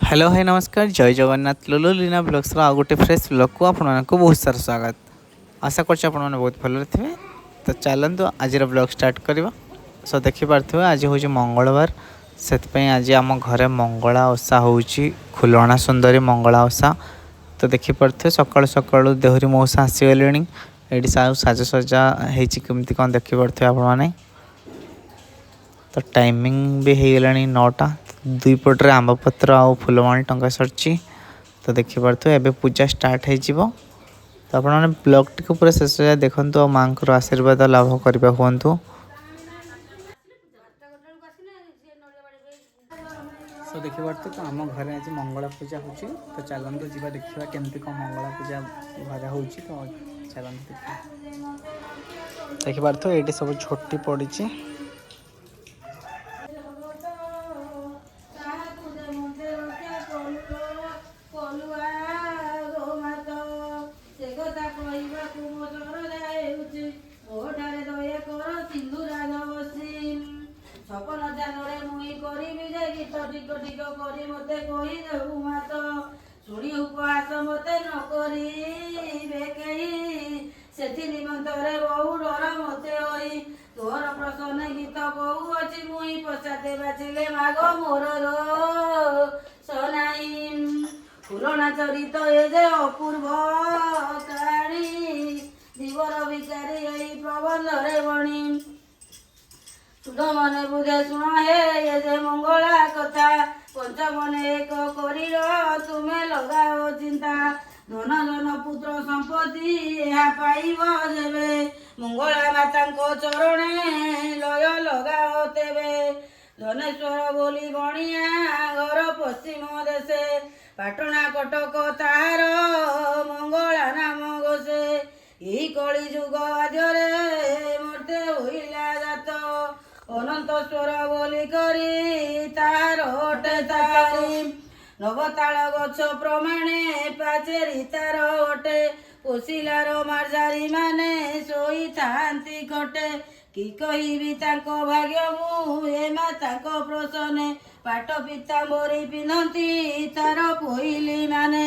Hello hi नमस्कार जय जगन्नाथ लुलु Leena blogs आ गोटे फ्रेश ब्लॉग को आपको बहुत सारा स्वागत। आशा कर बहुत भल थे। तो चलतु आज ब्लॉग स्टार्ट करवा। सो देखिपे आज हूँ मंगलवार से आज आम घरे मंगला ओषा हो खुलना सुंदरी मंगला ओषा। तो देखिपे सका सका देहरी मौसा आसीगले ये साजसजा होमती कौन देखिपे आपने। तो टाइमिंग भी हो गला 9टा। दुई पटे आंब पत्र आ फुलवाणी टंका सरी। तो देखिपे एवं पूजा स्टार्ट हो। तो आपने ब्लॉग टी पूरा शेष जाए देखु माँ को आशीर्वाद लाभ करवा कहतु। तो देखिए तो आम घर आज मंगला पूजा हो। तो चलतु जी देखा केमती कौन मंगला पूजा घर हो। तो चलतु देखिए ये सब छोटी पड़ी। ସପନ ଜାନରେ ମୁଇଁ କରିବି ଯେ ଗୀତ ଟିକ ଟିକ କରି ମତେ କହିଦେବୁ ମାତ ଶୁଣି ଉପହାସ ମତେ ନ କରିବେ କେହି ସେଥି ନିମନ୍ତରେ ବହୁ ଡର ମତେ ହୋଇ ତୋର ପ୍ରସନ୍ନ ଗୀତ କହୁଅଛି ମୁଇଁ ପଚାତେ ବାଛିଲେ ମାଗ ମୋର ସନାଇ ଫୁଲଣା ଚରିତ ଏ ଯେ ଅପୂର୍ବ କାଣୀ ଦିବର ବିଚାରୀ ଏଇ ପ୍ରବନ୍ଧରେ ବଣୀ सुध मने बुझे शुण हे जे मंगला कथा पंच मने एक कर तुम्हें लगाओ चिंता धन जन पुत्र संपत्ति यह पाइब जेबे मंगला माता चरणे लय लगाओ तेबे धनेश्वर बोली बणिया घर पश्चिम देशे पाटना कटक ताहार मंगला नाम घोषे यही कली जुग आद्यरे मर्ते होइला जात अनंत स्वर बोली करी तार ओटे तारी नवताल गछ प्रमाणे पाचेरी तार ओटे पोषिलार मार्जारी माने सोई थांती खटे कि कहिबी तांको भाग्य मु ए माताको प्रसन्ने पाट पीताम्बरी पिंधती तार पोइली माने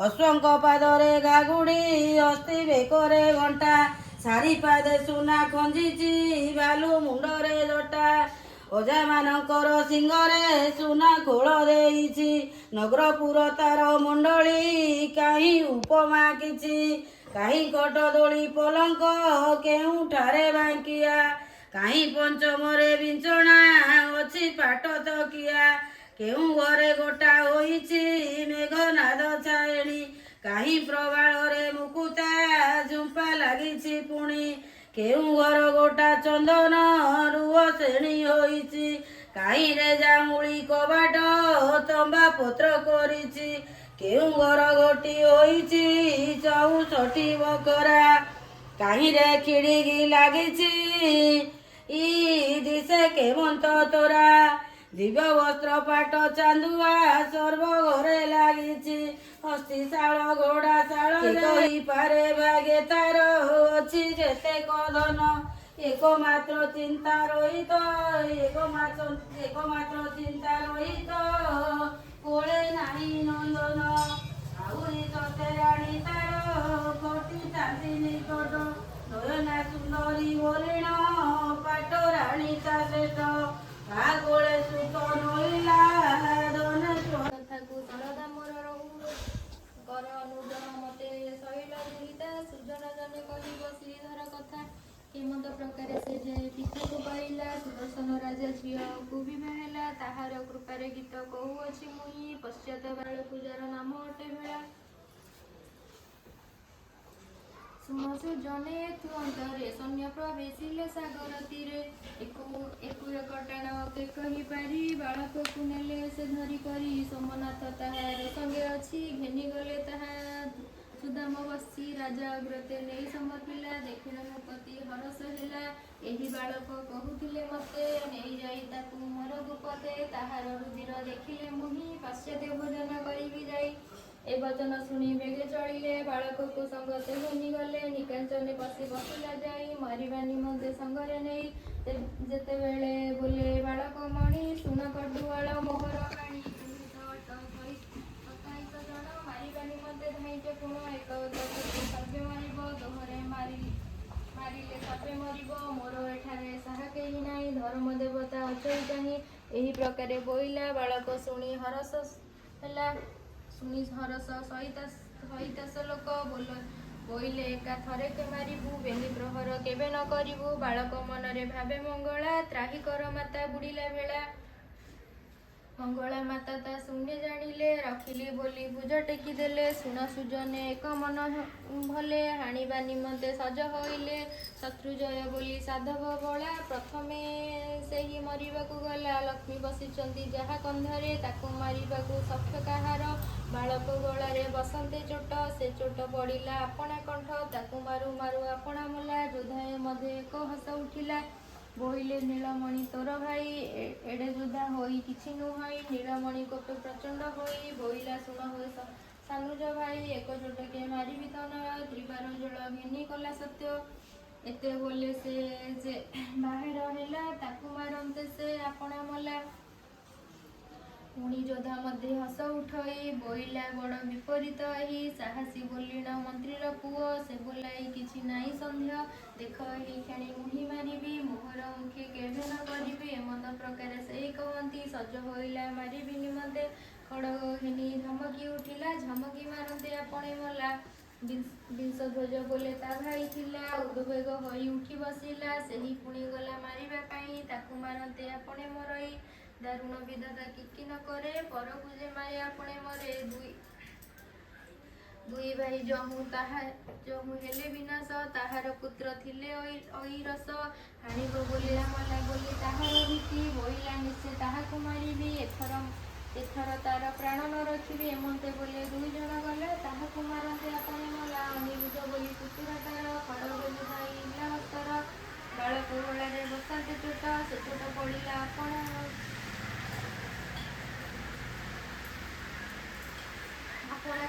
अश्वंक पादरे गागुड़ी अस्थि बेकरे घंटा सारी पादे सुना खंजिची बालू मुंडरे जटा अजा मानकर सिंगरे सुना खोल देइछि नगरपुर तार मंडली काहीं उपमा किछि काहीं कट दोली पलंक केउठारे बांकिया काहीं पंचमरे बिंचना अछि पाट तकिया केउ घरे गोटा होइछि मेघनाद छाएणी काहीं प्रबाଳରେ मुकुता झुंपा लागिछि पुणी केउ घर गोटा चंदन रुह श्रेणी होइछि काहीं रे जामुड़ी कबाट तंबा पत्र करिछि केउ घर गोटी होइछि 64 बकरा काहीं रे खिड़की लागिछि ई दिसे केमंत तोरा दिव्य वस्त्र पाट चांदुआ सर्व घरे लागिछि हस्तीशाल घोड़ा शाल कही पारे भागे तार अछि जेते कधन एकमात्र चिंता रहित एकमात्र चिंता रहित कोळे नाही नंदन आहुरी सते राणी तार कोटी चांदी निकट नयना सुंदरी बोलिण पाट राणी ता श्रेष्ठ कोळे सुत नइला धनेश्वर कथाକୁ ଶରଦା ମୋର ରହୁ कर अनुग्रह मते शैल दुहिता सुजन जने कहिब श्रीधर कथा हेमंत प्रकार से जे पिताକୁ पाइला सुदर्शन राजा झिଅକୁ ବିବାହ ହେଲା ତାହାର କୃପାରେ ଗୀତ କହୁଅଛି ମୁଇଁ ପଶ୍ଚାତ ବାଳ ପୂଜାର ନାମ ଅଟେ ବେଳା सुमसु जने तु अंतरे सैन्य प्रवेशिले सागर तीरे एकुर कटाण के कही पारी बालक को नेले से धरी करी सोमनाथ ताहार संगे अछि घेनी गले ताहा सुदाम बसी राजा अग्रते नहीं समर्पिला देखिण मुपति हरस हेला एही बालक कहूथिले मते नहीं जाई ताकू मोर गुपते ताहार रुधिर देखिले मुहि पाश्चात्य भोजन करिबी जाई ए वचन शुणी बेगे चलिले बालक को संगते घनी गले निकांचने पशि बसिला जाई मारिबा निमंते संगरे नहीं जेते बेले बोले बालक मणि सुन कटुआल मोहर काणी ପ୍ରକାରେ ବୋଇଲା। ବାଳକ ଶୁଣି ହରସ ହେଲା, ଶୁଣି ହରସ ସହିତାସ ଲୋକ ବୋଇଲେ ଏକା ଥରେକେ ମାରିବୁ, ବେନି ପ୍ରହର କେବେ ନ କରିବୁ। ବାଳକ ମନରେ ଭାବେ ମଙ୍ଗଳା, ତ୍ରାହି କର ମାତା ବୁଡ଼ିଲା ଭେଳା। ମଙ୍ଗଳା ମାତା ତା ଶୂନ୍ୟ ଜାଣିଲେ, ରଖିଲି ବୋଲି ଭୁଜ ଟେକି ଦେଲେ। ଶୁଣ ସୁଜନେ ଏକ ମନ ଭଲେ, ହାଣିବା ନିମନ୍ତେ ସଜ ହୋଇଲେ। ଶତ୍ରୁଜୟ ବୋଲି ସାଧବ ବଳା, ପ୍ରଥମେ ସେହି ମରିବାକୁ ଗଲା। ଲକ୍ଷ୍ମୀ ବସିଛନ୍ତି ଯାହା କନ୍ଧରେ, ତାକୁ ମାରିବାକୁ ସଖ୍ୟ କାହାର। ବାଳକ ଗଳାରେ ବସନ୍ତେ ଚୋଟ, ସେ ଚୋଟ ପଡ଼ିଲା ଆପଣା କଣ୍ଠ। ତାକୁ ମାରୁ ମାରୁ ଆପଣା ମଲା, ଯୋଧାଏ ମଧ୍ୟେ ଏକ ହସ ଉଠିଲା। ବୋଇଲେ ନୀଳମଣି ତୋର ଭାଇ, ଏଡ଼େ ଯୋଦ୍ଧା ହୋଇ କିଛି ନୁହଁଇ। ନୀଳମଣି କୋପ ପ୍ରଚଣ୍ଡ ହୋଇ, ବୋଇଲା ଶୁଣ ହୋଇ ସାନୁଜ ଭାଇ। ଏକ ଚୋଟକେ ମାରିବି ତନୟ, ତ୍ରିବାର ଜଳ ଘେନି କଲା ସତ୍ୟ। ଏତେ ବୋଲେ ସେ ଯେ ବାହାର ହେଲା, ତାକୁ ମାରନ୍ତେ ସେ ଆପଣା ମଲା। ପୁଣି ଯୋଦ୍ଧା ମଧ୍ୟେ ହସ ଉଠଇ, ବୋଇଲା ବଡ଼ ବିପରୀତ ଏହି। ସାହସୀ ବୋଲିଣ ମନ୍ତ୍ରୀର ପୁଅ, ସେ ବୋଲାଇ କିଛି ନାହିଁ ସନ୍ଦେହ। ଦେଖ ଏହି କ୍ଷଣି ମୁହିଁ ମାରିବି, ମୋହର ମୁଖେ କେବେ ନ କରିବି। ଏମନ୍ତ ପ୍ରକାରେ ସେହି କହନ୍ତି, ସଜ ହୋଇଲା ମାରିବି ନିମନ୍ତେ। ଖଡ଼ଗ ଘେନି ଧମକି ଉଠିଲା, ଝମକି ମାରନ୍ତେ ଆପଣା ମଲା। ବିଂଶଧ୍ୱଜ ବୋଲେ ତା ଭାଇ ଥିଲା, ଉଦ୍ବେଗ ହୋଇ ଉଠି ବସିଲା। ସେହି ପୁଣି ଗଲା ମାରିବା ପାଇଁ, ତାକୁ ମାରନ୍ତେ ଆପଣା ମରଇ। ଦାରୁଣ ବିଧାତା କି ନ କରେ, ପରକୁ ଯେ ମାରେ ଆପଣା ମରେ। ଦୁଇ ଭାଇ ଯହୁଁ ହେଲେ ବିନାଶ, ତାହାର ପୁତ୍ର ଥିଲେ ଐରସ। ହାଣିବ ବୋଲି ମଲା ବୋଲି ତାହାର ଭୀତି, ବୋଇଲା ନିଶ୍ଚେ ତାହାକୁ ମାରିବି। ଏଥର ତାର ପ୍ରାଣ ନ ରଖିବି। ଏମନ୍ତେ ବୋଲେ ଦୁଇ ଜଣ ଗଲେ, ତାହାକୁ ମାରନ୍ତେ ଆପଣା ମଲା। ଅନିରୁଦ୍ଧ ବୋଲି ପୁତୁରା ତାର, ଖଡ଼ଗ ଯୋଧାଇଲା ହସ୍ତର। ବାଳକ ଗଳାରେ ବସନ୍ତେ ଚୋଟ, ସେ ଚୋଟ ପଡ଼ିଲା ଆପଣା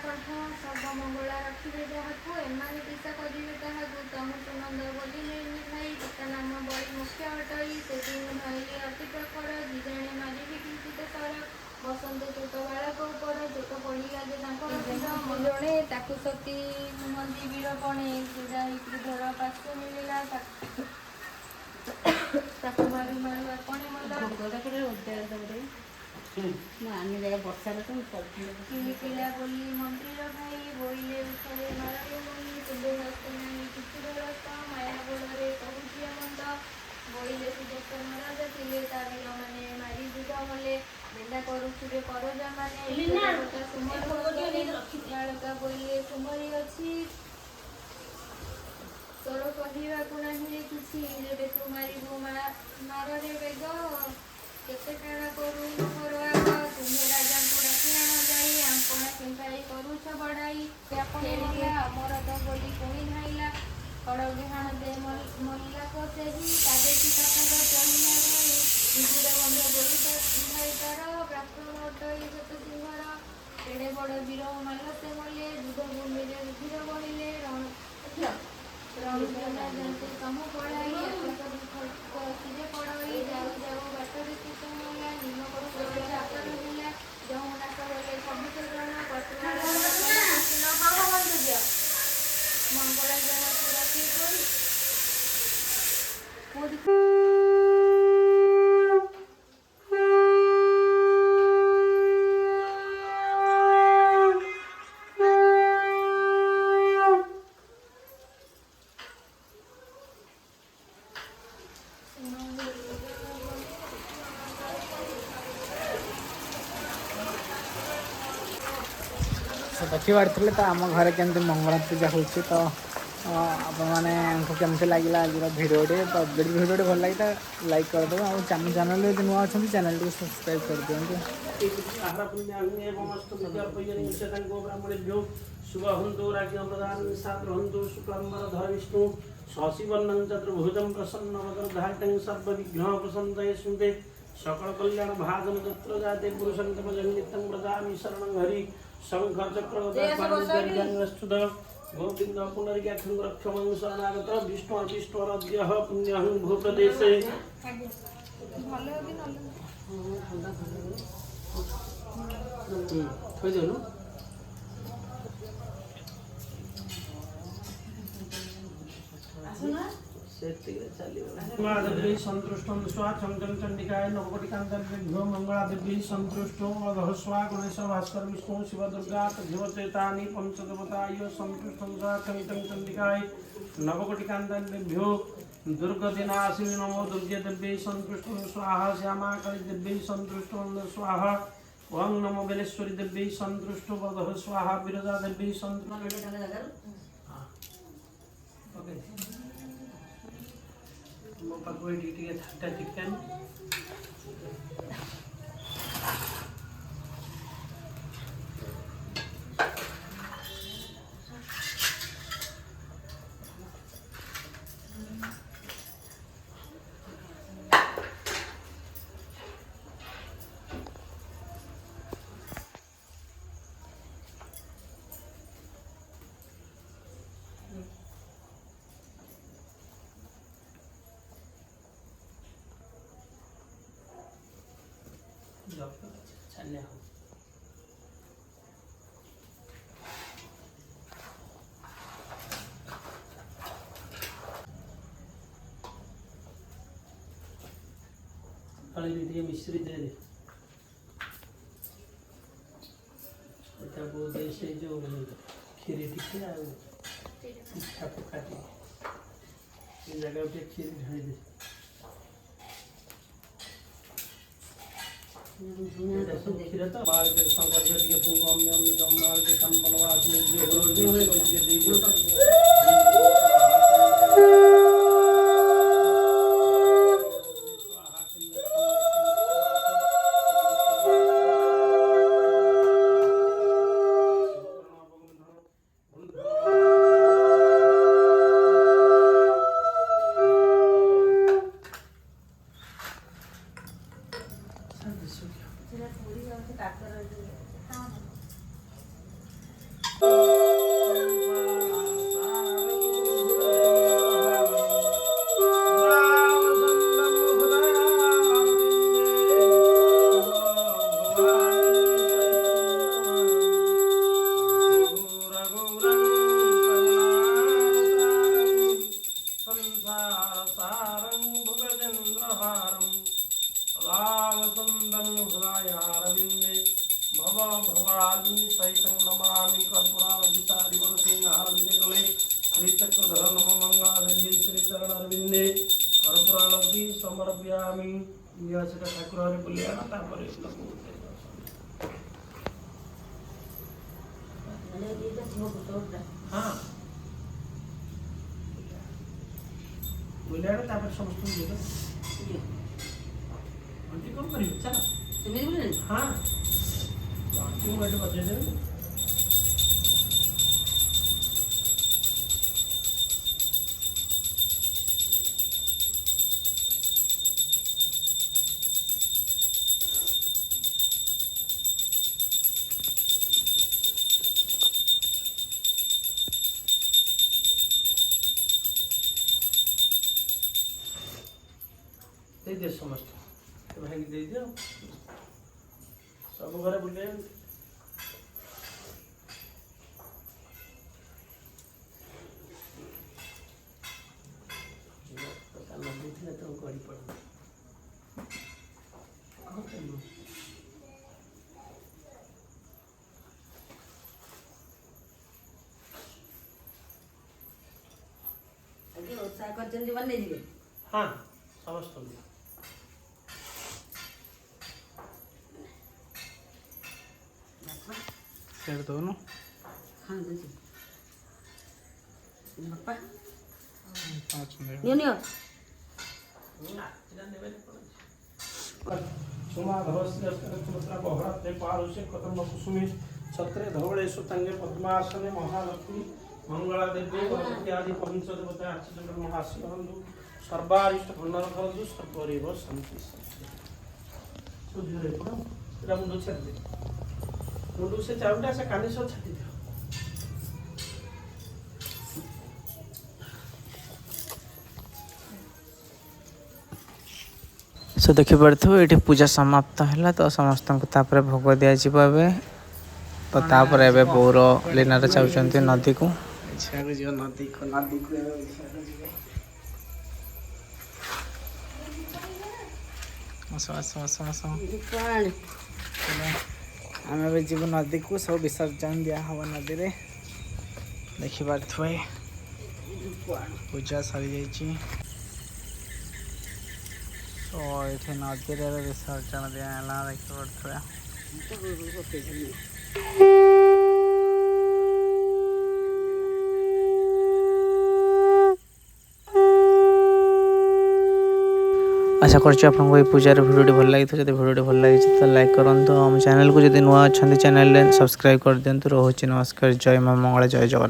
କଣ୍ଠ। ସର୍ବମଙ୍ଗଳା ରଖିବେ ଯାହାକୁ, ଏମାନେ ପିସା କରିବେ ତାହାକୁ। ତହୁଁ ସୁନନ୍ଦ ବୋଲି ନେଲି ଭାଇ, ପିତା ନାମ ବଳି ମୁଖ୍ୟ ଅଟଇ। ସେ ଦିନୁ ଧଇଲେ ଅତି ପ୍ରଖର, ଯିଜାଣେ ମାରିବି କିଞ୍ଚିତ ସର। ବସନ୍ତେ ଚୋଟ ବାଳକ ଉପର, ଚୋଟ ପଡ଼ିଲା ଯେ ତାଙ୍କର ଶିର। ଜଣେ ତାକୁ ସତୀ ହୁଅନ୍ତି ବୀରପଣେ, ସେ ଯାଇ କ୍ରୁଧର ପାର୍ଶ୍ୱ ମିଳିଲା। ତାକୁ ମାରୁ ମାରୁ ଆପଣା ମଲା। କିଳିକିଲା ବୋଲି ମନ୍ତ୍ରୀର ଭାଇ, ବୋଇଲେ ଉଠରେ ମାରରେ ମୁନି। ତୁଣ୍ଡେ ହସ୍ତେ ନାହିଁ କିଛି ଦରସ୍ତ, ମାୟା ବଳରେ କହୁଛି ଏମନ୍ତ। ବୋଇଲେ ସୁଦର୍ଶନ ରାଜା ଥିଲେ, ତା ବୀରମାନେ ମାରି ଯୁଦ୍ଧ କଲେ। ନିନ୍ଦା କରୁଥିବେ ପରଜାମାନେ, ବାଳକା ବୋଇଲେ ସୁମରି ଅଛି। ତୋର କହିବାକୁ ନାହିଁ ରେ କିଛି, ଯେବେ ତୁ ମାରିବୁ ମାରରେ ବେଗ। କେତେ ଟାଣ କରୁ ମୋହର ଆଗ, ତୁମ୍ଭେ ରାଜାଙ୍କୁ ଡାକି ଆଣ ଯାଇ। ଆପଣା ସିଙ୍ଗାଇ କରୁଛ ବଡ଼ାଇ, ଆପଣା ମଲା ଅମରତ ବୋଲି ପୁଣି ଧାଇଲା। ଖଡ଼ଗେ ହାଣଦେ ମଲ୍ଲାକ ସେହି, ତା ଦେଖି କଟକ ଚଳିଲା ଭାଇ। ନିବିଡ଼ ବନ୍ଧ ବୋଲି ଭାଇ ତାର, ପ୍ରାକ୍ତନ ଅଟଇ ଶତ ସିଂହର। ଏଡ଼େ ବଡ଼ ବୀର ମାଲ ସେ ମଲେ, ଯୁଦ୍ଧ ଭୂମିରେ ରୁଧିର ବହିଲେ। ରଣଜନା ଯେତେ ତହୁଁ ପଳାଇ, ଆକାଶ ଯେ ପଡ଼ଇ। ଯାଉ ଯାଉ ବାଟରେ ଶେଷ ହେଲା, ନିମକ ସହଜ ଆକାର ହେଲା। ଯହୁଁ ନାଶ ଗଲେ ଛବିଶ ଜଣ, ମଙ୍ଗଳା ଯାହାକୁ ରଖି କରି ଦେଖିପାରୁଥିଲେ ତ ଆମ ଘରେ କେମିତି ମଙ୍ଗଳା ପୂଜା ହେଉଛି। ତ ଆପଣମାନଙ୍କୁ କେମିତି ଲାଗିଲା ଆଜିର ଭିଡ଼ିଓଟି। ତ ଯଦି ଭିଡ଼ିଓଟି ଭଲ ଲାଗିଲା ଲାଇକ୍ କରିଦେବେ, ଆଉ ଚ୍ୟାନେଲରେ ଯଦି ନୂଆ ଅଛନ୍ତି ଚ୍ୟାନେଲଟିକୁ ସବସ୍କ୍ରାଇବ୍ କରିଦିଅନ୍ତୁ। शुभ हंतु राज्य प्रधान सात्र हंतु शुक्लांबर धर विष्णु शशिवर्णं चतुर्भुजं प्रसन्नवदनधारितं सर्वविघ्नः प्रसन्नये स्मृते सकल कल्याण भाजन तत्र जाते पुरुषं तमजं नित्यं व्रजामि शरणं हरि शंकर चक्र गदास्तुत गोविंद पुनर्याख्यं रक्षमं शरणागत विष्णु अविष्णुरद्यः पुण्यं भूप्रदेशे मंगलादेवी संतुष्टं स्वाचंदन चंडिकाय नवकोटिकांतभ्यो मंगलादेवी संतुष्टो अधः स्वा गणेश भास्कर विष्णु शिव दुर्गा तद्धिवचेतानि पंचदेवताय संतुष्टं स्वाचंदन चंडिकाय नवकोटिकांतभ्यो दुर्गतिनाशिनी नमो दुर्गे देवी संतुष्टं स्वाहा श्यामा काली देवी संतुष्टं स्वाहा ओं नमो बेलेश्वरी देवी संतुष्टो अधः स्वाहा विरजा देवी संतुष्टो ମୋ ପାଖକୁ ଏଠି ଟିକେ ଥାଟା ଚିକେନ୍ छान्या हो हल्दी ଟିକେ ମିଶ୍ରି ଦେ ଏଟା ବହୁତ ସେ ଯୋଉ କ୍ଷୀରି ଟିକେ ଆଉ ପିଠା ପକା ଟିକେ ଏ ଜାଗାରେ ଟିକେ କ୍ଷୀରି ଢାଳି ଦେ क्षीर तो बाल के शंकर जी के फूल हम अम्मी गम माल के कम बनवा के जो रोज के दीजिए समर्पयामि यह से ठाकुर रे बोलिया ना तापर हाँ बोलिया ना तापर समस्त दे दो अंति कौन करियो चल तुम्हें बोले हाँ बाकी बैठ बजे दे दे समस्त भाई दे दियो सब घरे बुले पता नहीं थी तो गाड़ी पड़ अगे उत्साह कर जल्दी बन नहीं दिए हाँ समस्त शेयर दो ना हाँ दीजिए पापा 5 मिनट नियो सुमा धवस्त्र बहराते पारुषे कदम कुसुमे छत्रे धवले सुतंगे पद्मासने महालक्ष्मी मंगला देवी इत्यादि पंचदेवता आचरण महाशिवंदु सर्वारिष्ट भंडार करदु सर्वरेव शांति सुधीरे पड़ो एटा मुंडो छाड़ दे मुंडो से चाउटा से कानी सो छाती दे सो देखि पारथो एठी पूजा समाप्त हैला तो समस्त को तापर भोग दिया जिवो एबे तो तापर एबे पौर लीनार चाउचंती नदी को छाड़ जियो नदी को ଆସ ଆସ ଆସ ଆସ ଧୂପ ଆଣେ ଆମେ ଏବେ ଯିବୁ ନଦୀକୁ ସବୁ ବିସର୍ଜନ ଦିଆହେବ ନଦୀରେ ଦେଖିପାରୁଥିବେ ଧୂପ ଆଣ ପୂଜା ସରିଯାଇଛି ତ ଏଠି ନଦୀରେ ଏବେ ବିସର୍ଜନ ଦିଆହେଲା ଦେଖିପାରୁଥିବେ आशा करछि आपको ये पूजार भिडियो भल लगी जब भिडियो भल लगी तो लाइक करूँ आम चैनल को जब नुआ अच्छा चैनल सब्सक्राइब कर दिंतु रोचे नमस्कार जय मां मंगला जय जगन्नाथ।